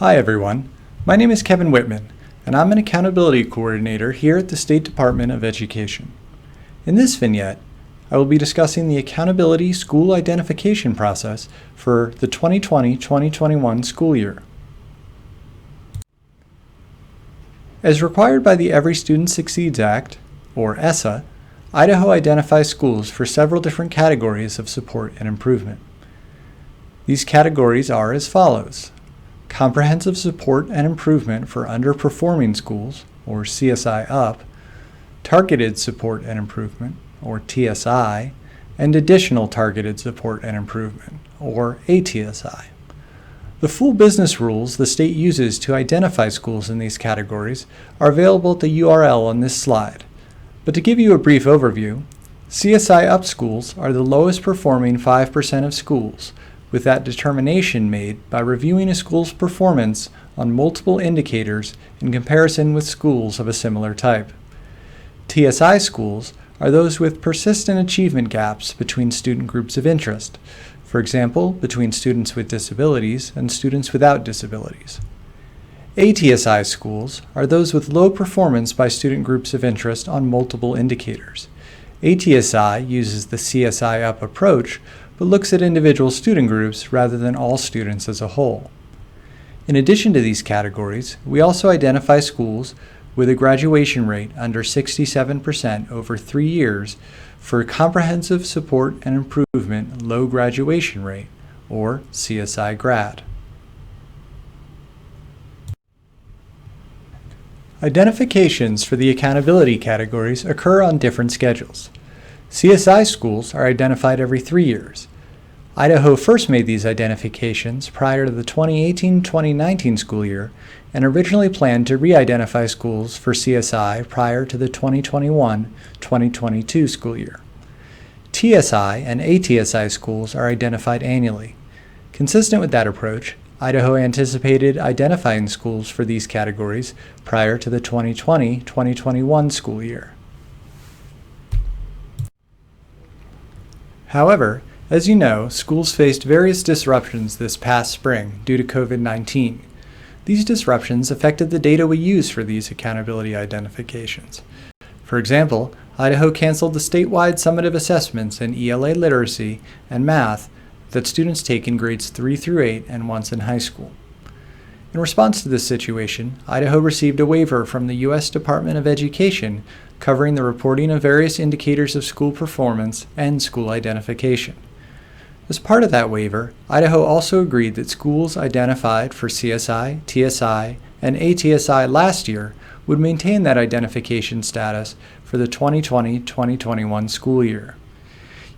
Hi everyone, my name is Kevin Whitman, and I'm an accountability coordinator here at the State Department of Education. In this vignette, I will be discussing the accountability school identification process for the 2020-2021 school year. As required by the Every Student Succeeds Act, or ESSA, Idaho identifies schools for several different categories of support and improvement. These categories are as follows: comprehensive support and improvement for underperforming schools, or CSI up, targeted support and improvement, or TSI, and additional targeted support and improvement, or ATSI. The full business rules the state uses to identify schools in these categories are available at the URL on this slide. But to give you a brief overview, CSI up schools are the lowest performing 5% of schools, with that determination made by reviewing a school's performance on multiple indicators in comparison with schools of a similar type. TSI schools are those with persistent achievement gaps between student groups of interest, for example, between students with disabilities and students without disabilities. ATSI schools are those with low performance by student groups of interest on multiple indicators. ATSI uses the CSI up approach, but looks at individual student groups rather than all students as a whole. In addition to these categories, we also identify schools with a graduation rate under 67% over 3 years for comprehensive support and improvement low graduation rate, or CSI grad. Identifications for the accountability categories occur on different schedules. CSI schools are identified every 3 years. Idaho first made these identifications prior to the 2018-2019 school year and originally planned to re-identify schools for CSI prior to the 2021-2022 school year. TSI and ATSI schools are identified annually. Consistent with that approach, Idaho anticipated identifying schools for these categories prior to the 2020-2021 school year. However, as you know, schools faced various disruptions this past spring due to COVID-19. These disruptions affected the data we use for these accountability identifications. For example, Idaho canceled the statewide summative assessments in ELA literacy and math that students take in grades 3 through 8 and once in high school. In response to this situation, Idaho received a waiver from the U.S. Department of Education covering the reporting of various indicators of school performance and school identification. As part of that waiver, Idaho also agreed that schools identified for CSI, TSI, and ATSI last year would maintain that identification status for the 2020-2021 school year.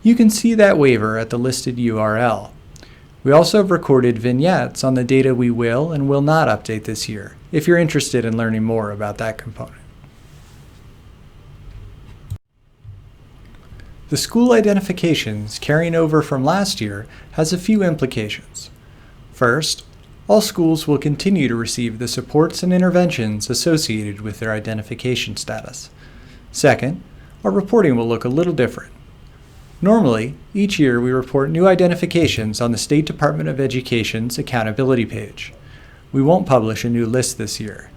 You can see that waiver at the listed URL. We also have recorded vignettes on the data we will and will not update this year, if you're interested in learning more about that component. The school identifications carrying over from last year has a few implications. First, all schools will continue to receive the supports and interventions associated with their identification status. Second, our reporting will look a little different. Normally, each year we report new identifications on the State Department of Education's accountability page. We won't publish a new list this year.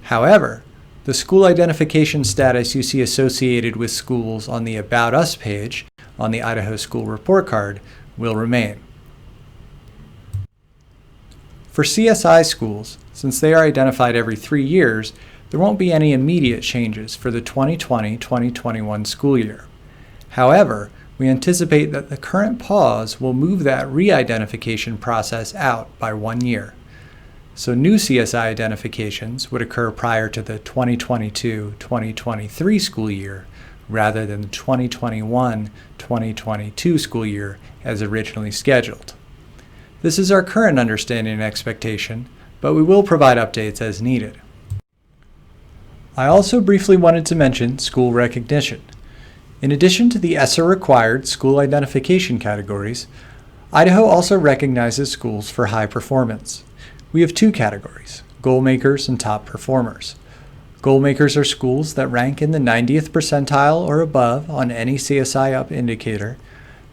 However, the school identification status you see associated with schools on the About Us page on the Idaho School Report Card will remain. For CSI schools, since they are identified every 3 years, there won't be any immediate changes for the 2020-2021 school year. However, we anticipate that the current pause will move that re-identification process out by 1 year. So new CSI identifications would occur prior to the 2022-2023 school year rather than the 2021-2022 school year as originally scheduled. This is our current understanding and expectation, but we will provide updates as needed. I also briefly wanted to mention school recognition. In addition to the ESSA-required school identification categories, Idaho also recognizes schools for high performance. We have 2 categories, goal makers and top performers. Goal makers are schools that rank in the 90th percentile or above on any CSI up indicator.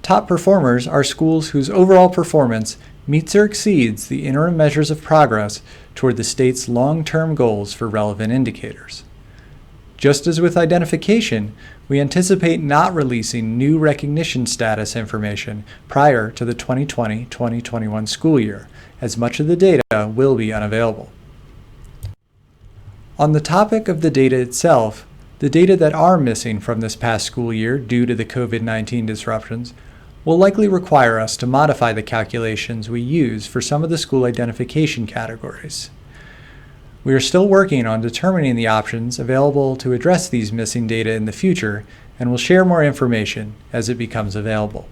Top performers are schools whose overall performance meets or exceeds the interim measures of progress toward the state's long-term goals for relevant indicators. Just as with identification, we anticipate not releasing new recognition status information prior to the 2020-2021 school year, as much of the data will be unavailable. On the topic of the data itself, the data that are missing from this past school year due to the COVID-19 disruptions will likely require us to modify the calculations we use for some of the school identification categories. We are still working on determining the options available to address these missing data in the future, and will share more information as it becomes available.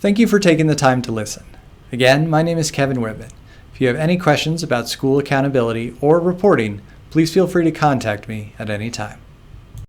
Thank you for taking the time to listen. Again, my name is Kevin Whitman. If you have any questions about school accountability or reporting, please feel free to contact me at any time.